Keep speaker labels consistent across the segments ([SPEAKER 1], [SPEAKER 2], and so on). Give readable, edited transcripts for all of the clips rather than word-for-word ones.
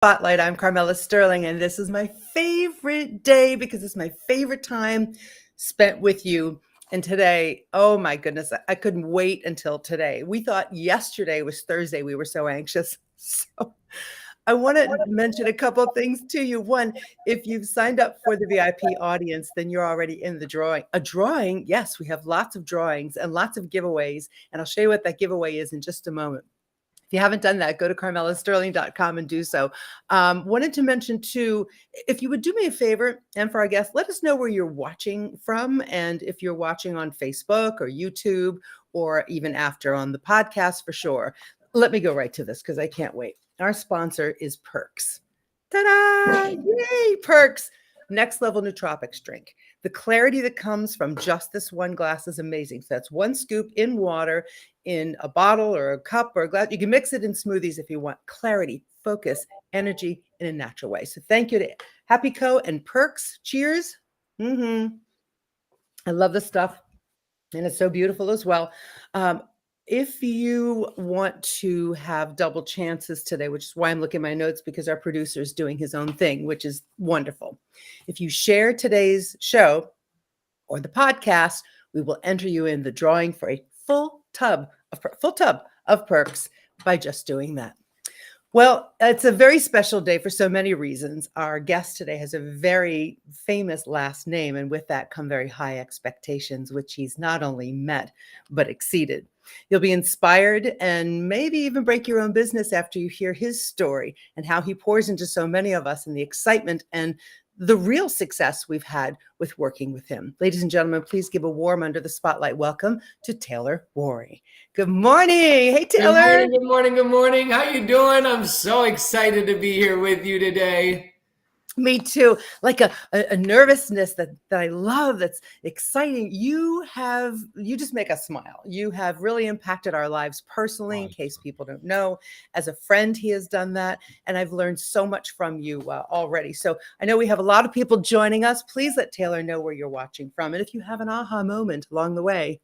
[SPEAKER 1] Spotlight. I'm Carmela Sterling, and this is my favorite day because it's my favorite time spent with you. And today, oh my goodness, I couldn't wait until today. We thought yesterday was Thursday. We were so anxious. So I want to mention a couple of things to you. One, if you've signed up for the VIP audience, then you're already in the drawing. A drawing, yes, we have lots of drawings and lots of giveaways. And I'll show you what that giveaway is in just a moment. If you haven't done that, go to carmelasterling.com and do so. Wanted to mention too, if you would do me a favor, and for our guests, let us know where you're watching from, and if you're watching on Facebook or YouTube, or even after on the podcast for sure. Let me go right to this because I can't wait. Our sponsor is Perks. Ta-da! Yay, Perks! Next level nootropics drink. The clarity that comes from just this one glass is amazing. So that's one scoop in water in a bottle or a cup or a glass. You can mix it in smoothies if you want. Clarity, focus, energy in a natural way. So thank you to Happy Co and Perks. Cheers. I love the stuff, and it's so beautiful as well. If you want to have double chances today, which is why I'm looking at my notes, because our producer is doing his own thing, which is wonderful. If you share today's show or the podcast, we will enter you in the drawing for a full tub of Perks by just doing that. Well, it's a very special day for so many reasons. Our guest today has a very famous last name, and with that come very high expectations, which he's not only met, but exceeded. You'll be inspired and maybe even break your own business after you hear his story and how he pours into so many of us and the excitement and the real success we've had with working with him. Ladies and gentlemen, please give a warm under the spotlight welcome to Taylor Worre. Good morning. Hey, Taylor.
[SPEAKER 2] Good morning. Good morning. How you doing? I'm so excited to be here with you today.
[SPEAKER 1] Me too. Like a nervousness that I love, that's exciting. You just make us smile. You have really impacted our lives personally, in case people don't know. As a friend, he has done that. And I've learned so much from you already. So I know we have a lot of people joining us. Please let Taylor know where you're watching from. And if you have an aha moment along the way.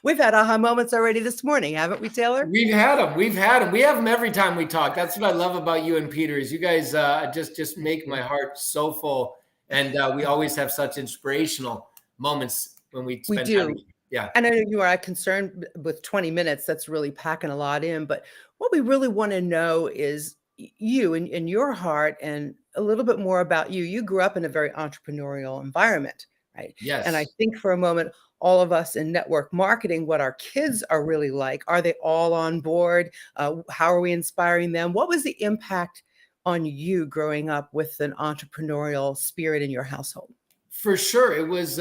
[SPEAKER 1] We've had aha moments already this morning, haven't we, Taylor?
[SPEAKER 2] We've had them. We have them every time we talk. That's what I love about you and Peter is you guys just make my heart so full. And we always have such inspirational moments when we spend time together. Yeah.
[SPEAKER 1] And I know you are concerned with 20 minutes. That's really packing a lot in. But what we really want to know is you and your heart and a little bit more about you. You grew up in a very entrepreneurial environment, right?
[SPEAKER 2] Yes.
[SPEAKER 1] And I think for a moment, all of us in network marketing, what our kids are really like. Are they all on board? How are we inspiring them? What was the impact on you growing up with an entrepreneurial spirit in your household?
[SPEAKER 2] For sure. It was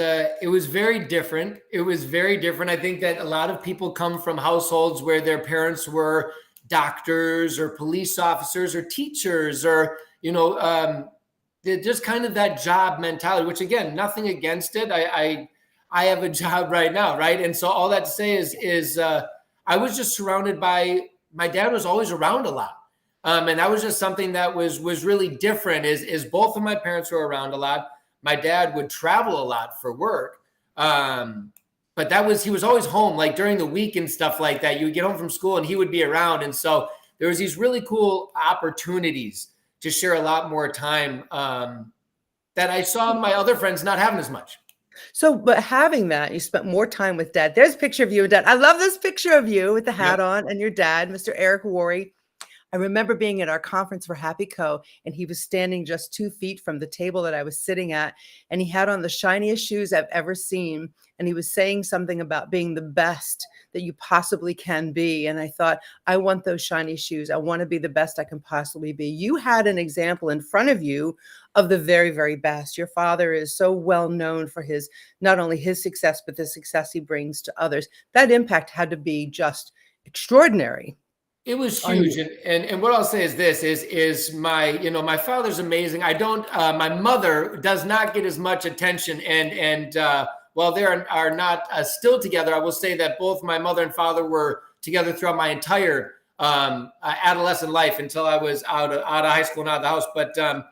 [SPEAKER 2] very different. It was very different. I think that a lot of people come from households where their parents were doctors or police officers or teachers or, just kind of that job mentality, which again, nothing against it. I have a job right now, right? And so all that to say is I was just surrounded by, my dad was always around a lot. And that was just something that was really different is both of my parents were around a lot. My dad would travel a lot for work. But he was always home, like during the week and stuff like that. You would get home from school and he would be around. And so there was these really cool opportunities to share a lot more time that I saw my other friends not having as much.
[SPEAKER 1] So, but having that, you spent more time with dad. There's a picture of you and dad. I love this picture of you with the hat on and your dad, Mr. Eric Worre. I remember being at our conference for Happy Co, and he was standing just 2 feet from the table that I was sitting at, and he had on the shiniest shoes I've ever seen, and he was saying something about being the best that you possibly can be. And I thought, I want those shiny shoes. I want to be the best I can possibly be. You had an example in front of you of the very, very best. Your father is so well known for not only his success, but the success he brings to others. That impact had to be just extraordinary.
[SPEAKER 2] It was huge. And what I'll say is this is my father's amazing. My mother does not get as much attention. And while they are not still together, I will say that both my mother and father were together throughout my entire adolescent life until I was out of high school and out of the house. But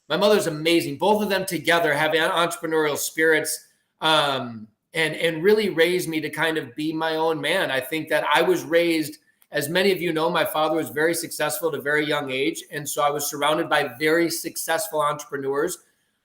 [SPEAKER 2] my mother's amazing. Both of them together have entrepreneurial spirits and really raised me to kind of be my own man. I think that I was raised as many of you know, my father was very successful at a very young age. And so I was surrounded by very successful entrepreneurs.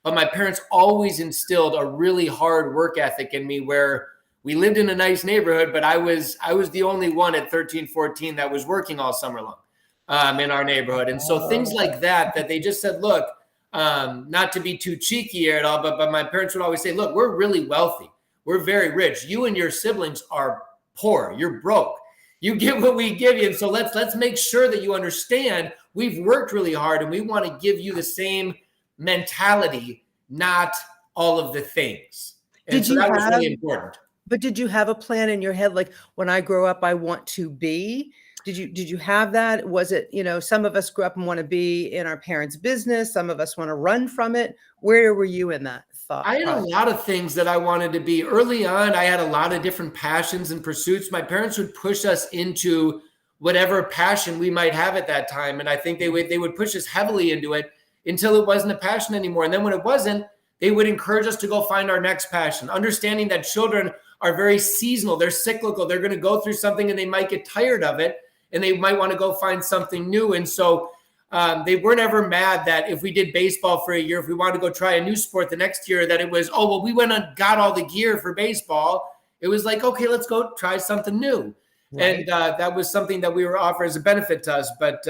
[SPEAKER 2] But my parents always instilled a really hard work ethic in me, where we lived in a nice neighborhood, but I was the only one at 13, 14 that was working all summer long in our neighborhood. And so things like that they just said, look, not to be too cheeky here at all, but my parents would always say, look, we're really wealthy. We're very rich. You and your siblings are poor. You're broke. You get what we give you. And so let's make sure that you understand we've worked really hard, and we want to give you the same mentality, not all of the things. And so that was really important.
[SPEAKER 1] But did you have a plan in your head, like, when I grow up, I want to be? Did you have that? Was it, some of us grew up and want to be in our parents' business. Some of us want to run from it. Where were you in that thought
[SPEAKER 2] I had
[SPEAKER 1] process?
[SPEAKER 2] a lot of things that I wanted to be. Early on, I had a lot of different passions and pursuits. My parents would push us into whatever passion we might have at that time. And I think they would push us heavily into it until it wasn't a passion anymore. And then when it wasn't, they would encourage us to go find our next passion, understanding that children are very seasonal. They're cyclical. They're going to go through something and they might get tired of it, and they might want to go find something new. And so they weren't ever mad that if we did baseball for a year, if we wanted to go try a new sport the next year, that it was, oh, well, we went and got all the gear for baseball. It was like, okay, let's go try something new. Right. And that was something that we were offered as a benefit to us. But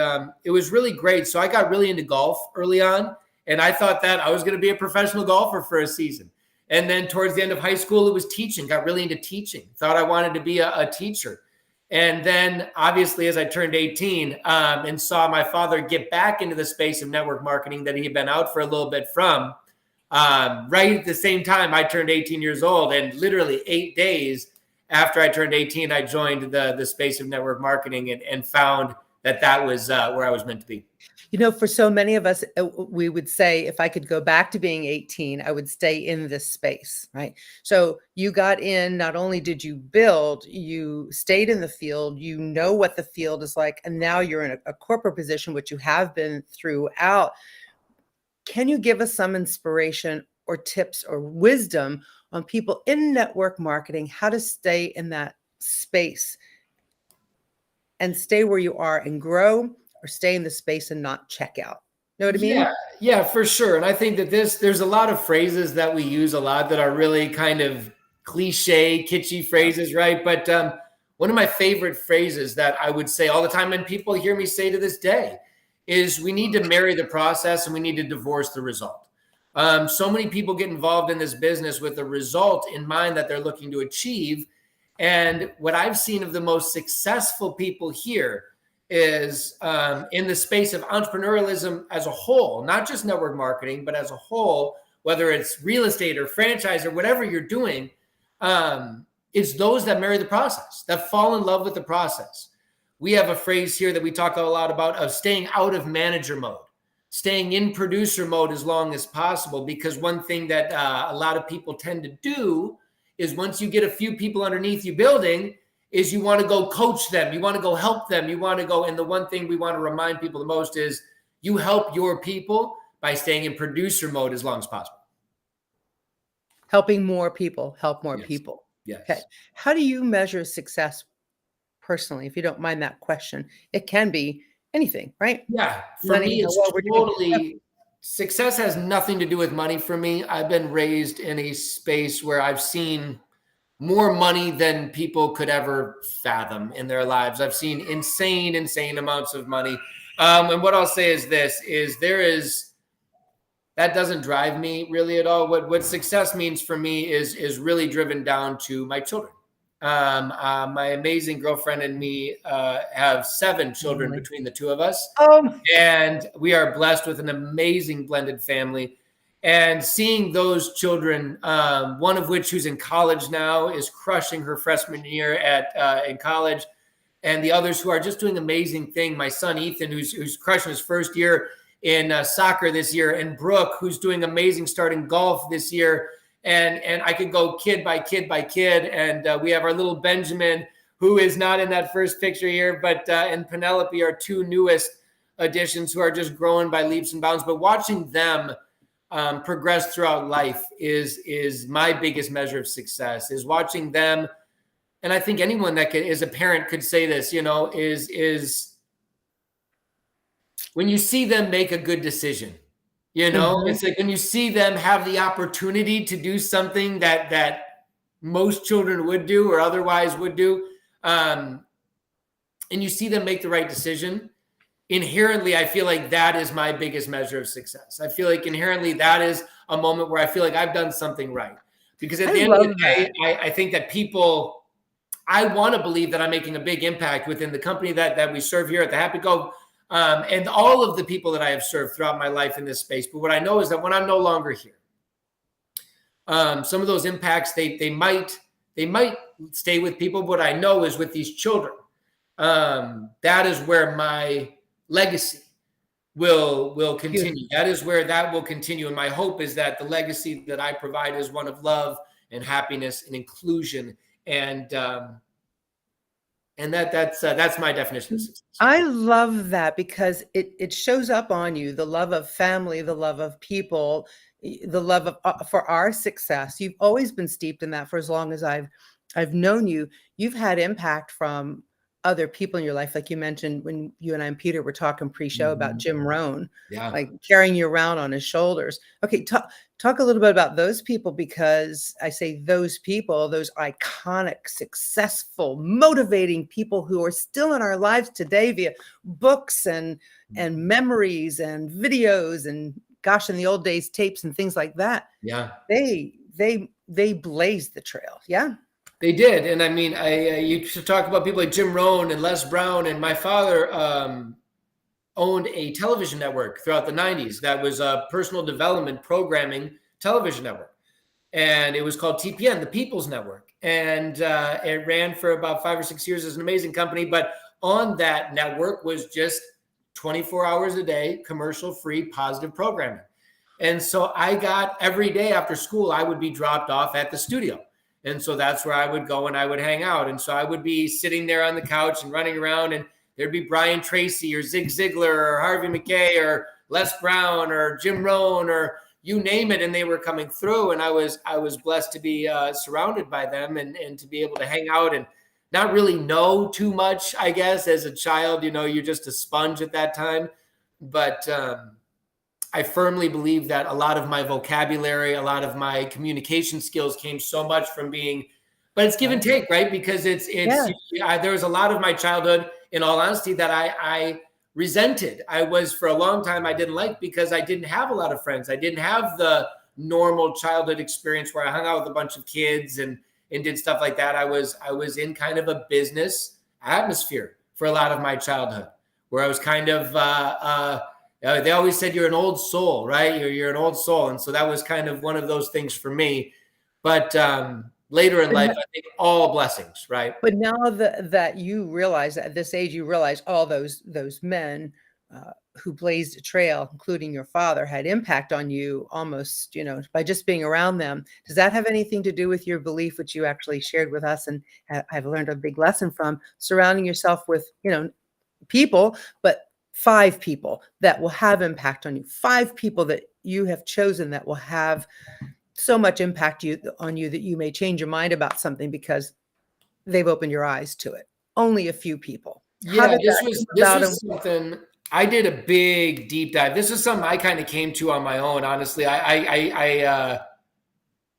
[SPEAKER 2] it was really great. So I got really into golf early on, and I thought that I was going to be a professional golfer for a season. And then towards the end of high school, it was teaching, got really into teaching, thought I wanted to be a teacher. And then obviously, as I turned 18 and saw my father get back into the space of network marketing that he had been out for a little bit from, right at the same time, I turned 18 years old. And literally 8 days after I turned 18, I joined the space of network marketing and found that was where I was meant to be.
[SPEAKER 1] For so many of us, we would say, if I could go back to being 18, I would stay in this space, right? So you got in, not only did you build, you stayed in the field, you know what the field is like, and now you're in a corporate position, which you have been throughout. Can you give us some inspiration or tips or wisdom on people in network marketing, how to stay in that space and stay where you are and grow, or stay in the space and not check out? Know what I mean?
[SPEAKER 2] Yeah, for sure. And I think that there's a lot of phrases that we use a lot that are really kind of cliche, kitschy phrases, right? But one of my favorite phrases that I would say all the time, and people hear me say to this day, is we need to marry the process and we need to divorce the result. So many people get involved in this business with the result in mind that they're looking to achieve. And what I've seen of the most successful people here is in the space of entrepreneurialism as a whole, not just network marketing, but as a whole, whether it's real estate or franchise or whatever you're doing, it's those that marry the process, that fall in love with the process. We have a phrase here that we talk a lot about of staying out of manager mode, staying in producer mode as long as possible, because one thing that a lot of people tend to do is once you get a few people underneath you building, is you want to go coach them. You want to go help them. You want to go. And the one thing we want to remind people the most is you help your people by staying in producer mode as long as possible.
[SPEAKER 1] Helping more people, help more
[SPEAKER 2] Yes.
[SPEAKER 1] people.
[SPEAKER 2] Yes.
[SPEAKER 1] Okay. How do you measure success personally, if you don't mind that question? It can be anything, right?
[SPEAKER 2] Yeah. For
[SPEAKER 1] Money,
[SPEAKER 2] me, it's
[SPEAKER 1] how well we're doing.
[SPEAKER 2] totally, success has nothing to do with money for me. I've been raised in a space where I've seen more money than people could ever fathom in their lives. I've seen insane amounts of money. And what I'll say is this, that doesn't drive me really at all. What success means for me is really driven down to my children. My amazing girlfriend and me have 7 children between the two of us. And we are blessed with an amazing blended family. And seeing those children, one of which who's in college now is crushing her freshman year in college, and the others who are just doing amazing thing. My son Ethan, who's crushing his first year in soccer this year, and Brooke, who's doing amazing starting golf this year. And I could go kid by kid by kid. And we have our little Benjamin, who is not in that first picture here, but and Penelope, our 2 newest additions, who are just growing by leaps and bounds. But watching them progress throughout life is my biggest measure of success, is watching them and I think anyone that is a parent could say this, is when you see them make a good decision,
[SPEAKER 1] Mhm.
[SPEAKER 2] it's like when you see them have the opportunity to do something that most children would do or otherwise would do, and you see them make the right decision. Inherently, I feel like that is my biggest measure of success. I feel like inherently that is a moment where I feel like I've done something right. Because at
[SPEAKER 1] I
[SPEAKER 2] the end of the
[SPEAKER 1] love
[SPEAKER 2] day,
[SPEAKER 1] that.
[SPEAKER 2] I think that people, I want to believe that I'm making a big impact within the company that we serve here at the Happy Go, and all of the people that I have served throughout my life in this space. But what I know is that when I'm no longer here, some of those impacts they might stay with people. But what I know is with these children, that is where my legacy will continue.
[SPEAKER 1] Beautiful.
[SPEAKER 2] That is where that will continue. And my hope is that the legacy that I provide is one of love and happiness and inclusion. And that's my definition of success.
[SPEAKER 1] I love that because it shows up on you, the love of family, the love of people, the love of for our success. You've always been steeped in that for as long as I've known you. You've had impact from other people in your life, like you mentioned when you and I and Peter were talking pre-show about
[SPEAKER 2] Mhm.
[SPEAKER 1] Jim Rohn,
[SPEAKER 2] Yeah.
[SPEAKER 1] like carrying you around on his shoulders. Okay, talk a little bit about those people, because I say those people, those iconic, successful, motivating people who are still in our lives today via books and memories and videos and, gosh, in the old days, tapes and things like that.
[SPEAKER 2] Yeah.
[SPEAKER 1] They blazed the trail. Yeah.
[SPEAKER 2] They did. And I mean, you should talk about people like Jim Rohn and Les Brown. And my father owned a television network throughout the 90s that was a personal development programming television network. And it was called TPN, the People's Network. And it ran for about 5 or 6 years as an amazing company. But on that network was just 24 hours a day, commercial-free, positive programming. And so I got every day after school, I would be dropped off at the studio. And so that's where I would go and I would hang out. And so I would be sitting there on the couch and running around, and there'd be Brian Tracy or Zig Ziglar or Harvey McKay or Les Brown or Jim Rohn or you name it. And they were coming through, and I was blessed to be surrounded by them and to be able to hang out and not really know too much, I guess, as a child. You're just a sponge at that time. But I firmly believe that a lot of my vocabulary, a lot of my communication skills came so much from being, but it's give and take, right? Because
[SPEAKER 1] Yeah.
[SPEAKER 2] there was a lot of my childhood, in all honesty, that I resented. I was, for a long time, I didn't like, because I didn't have a lot of friends. I didn't have the normal childhood experience where I hung out with a bunch of kids and did stuff like that. I was in kind of a business atmosphere for a lot of my childhood, where I was kind of, they always said you're an old soul, right? You're an old soul. And so that was kind of one of those things for me. But later in life, I think all blessings, right?
[SPEAKER 1] But now that you realize, at this age, you realize all those men who blazed a trail, including your father, had impact on you almost, by just being around them. Does that have anything to do with your belief, which you actually shared with us and have learned a big lesson from, surrounding yourself with, people, but 5 people that will have impact on you, 5 people that you have chosen that will have so much impact on you that you may change your mind about something because they've opened your eyes to it. Only a few people. How
[SPEAKER 2] Yeah,
[SPEAKER 1] did that come
[SPEAKER 2] this
[SPEAKER 1] about?
[SPEAKER 2] was something I did a big deep dive. This is something I kind of came to on my own, honestly. I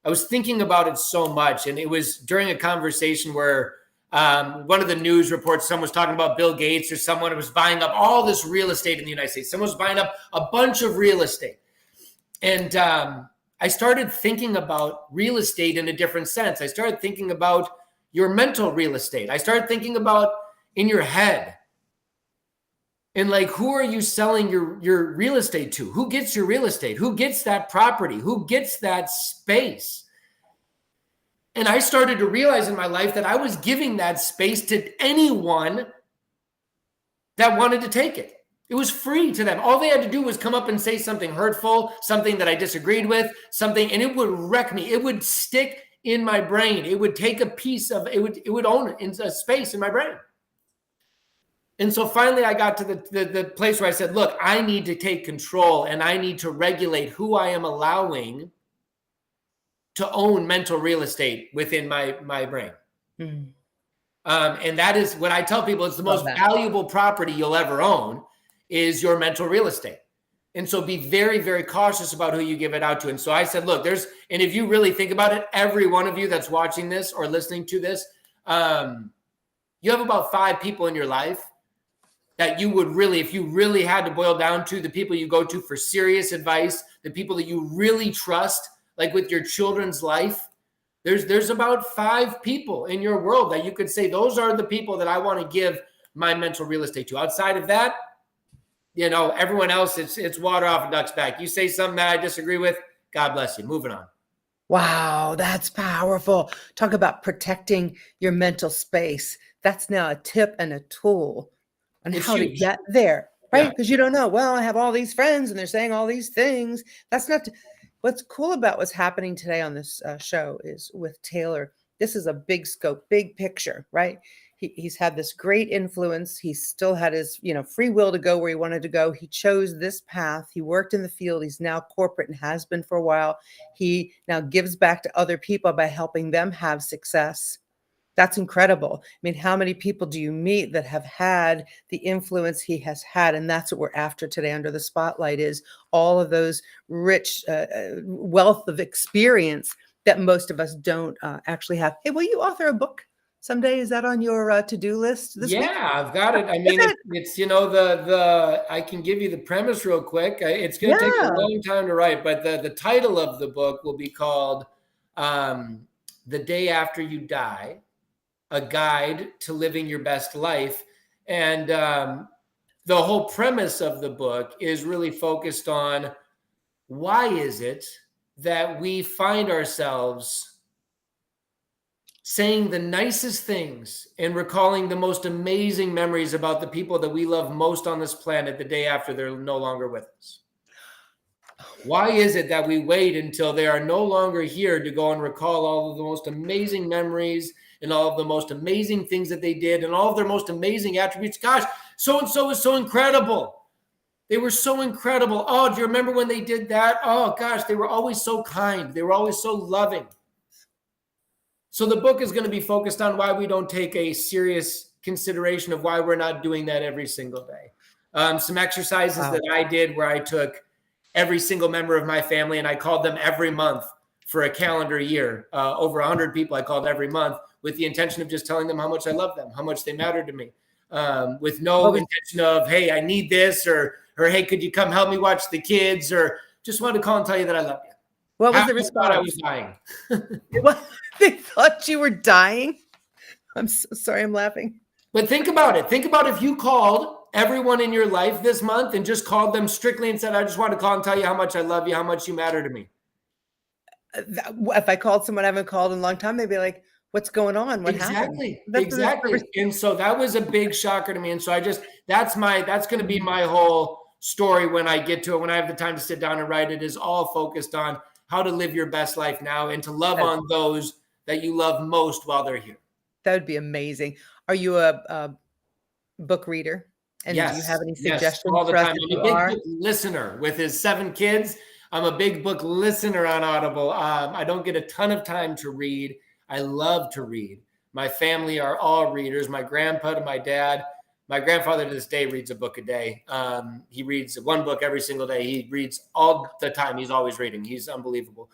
[SPEAKER 2] was thinking about it so much, and it was during a conversation where one of the news reports, someone was talking about Bill Gates or someone was buying up all this real estate in the United States. Someone was buying up a bunch of real estate. And I started thinking about real estate in a different sense. I started thinking about your mental real estate. I started thinking about in your head. And like, who are you selling your real estate to? Who gets your real estate? Who gets that property? Who gets that space? And I started to realize in my life that I was giving that space to anyone that wanted to take it. It was free to them. All they had to do was come up and say something hurtful, something that I disagreed with, something, and it would wreck me. It would stick in my brain. It would take a piece of it. Would own it in a space in my brain. And so finally, I got to the place where I said, "Look, I need to take control, and I need to regulate who I am allowing to own mental real estate within my brain."
[SPEAKER 1] Mm.
[SPEAKER 2] And that is what I tell people. It's the
[SPEAKER 1] Love
[SPEAKER 2] most
[SPEAKER 1] that.
[SPEAKER 2] valuable property you'll ever own is your mental real estate. And so be very, very cautious about who you give it out to. And so I said, look, and if you really think about it, every one of you that's watching this or listening to this, you have about 5 people in your life that you would really, if you really had to boil down to the people you go to for serious advice, the people that you really trust, like with your children's life, there's about 5 people in your world that you could say, those are the people that I want to give my mental real estate to. Outside of that, everyone else, it's water off a duck's back. You say something that I disagree with, God bless you. Moving on.
[SPEAKER 1] Wow, that's powerful. Talk about protecting your mental space. That's now a tip and a tool on
[SPEAKER 2] It's
[SPEAKER 1] how to
[SPEAKER 2] huge.
[SPEAKER 1] get there, right?
[SPEAKER 2] Yeah.
[SPEAKER 1] Because you don't know, well, I have all these friends and they're saying all these things. That's not what's cool about what's happening today on this show is with Taylor. This is a big scope, big picture, right? He's had this great influence. He's still had his, free will to go where he wanted to go. He chose this path. He worked in the field. He's now corporate and has been for a while. He now gives back to other people by helping them have success. That's incredible. I mean, how many people do you meet that have had the influence he has had? And that's what we're after today under the spotlight is all of those rich wealth of experience that most of us don't actually have. Hey, will you author a book someday? Is that on your to-do list this week?
[SPEAKER 2] Yeah, I've got it. I mean, it's I can give you the premise real quick. It's going to take a
[SPEAKER 1] Yeah.
[SPEAKER 2] long time to write, but the title of the book will be called The Day After You Die, A Guide to Living Your Best Life. And the whole premise of the book is really focused on why is it that we find ourselves saying the nicest things and recalling the most amazing memories about the people that we love most on this planet the day after they're no longer with us. Why is it that we wait until they are no longer here to go and recall all of the most amazing memories and all of the most amazing things that they did and all of their most amazing attributes? Gosh, so-and-so is so incredible. They were so incredible. Oh, do you remember when they did that? Oh, gosh, they were always so kind. They were always so loving. So the book is going to be focused on why we don't take a serious consideration of why we're not doing that every single day. Some exercises that I did where I took every single member of my family and I called them every month for a calendar year. Over 100 people I called every month with the intention of just telling them how much I love them, how much they mattered to me, with no intention of, hey, I need this, or hey, could you come help me watch the kids, or just wanted to call and tell you that I love you.
[SPEAKER 1] What was the response?
[SPEAKER 2] I was dying.
[SPEAKER 1] They thought you were dying? I'm so sorry, I'm laughing.
[SPEAKER 2] But think about it. Think about if you called everyone in your life this month and just called them strictly and said, I just want to call and tell you how much I love you, how much you matter to me.
[SPEAKER 1] If I called someone I haven't called in a long time, they'd be like, what's going on? What happened?
[SPEAKER 2] Exactly. And so that was a big shocker to me. And so that's going to be my whole story when I get to it, when I have the time to sit down and write it, is all focused on how to live your best life now and to love on those that you love most while they're here.
[SPEAKER 1] That would be amazing. Are you a book reader? And
[SPEAKER 2] yes,
[SPEAKER 1] do you have any suggestions
[SPEAKER 2] all the
[SPEAKER 1] for us
[SPEAKER 2] time.
[SPEAKER 1] if
[SPEAKER 2] I'm
[SPEAKER 1] you
[SPEAKER 2] a big
[SPEAKER 1] are?
[SPEAKER 2] book listener with his 7 kids. I'm a big book listener on Audible. I don't get a ton of time to read. I love to read. My family are all readers. My grandpa and my dad. My grandfather to this day reads a book a day. He reads 1 book every single day. He reads all the time. He's always reading. He's unbelievable.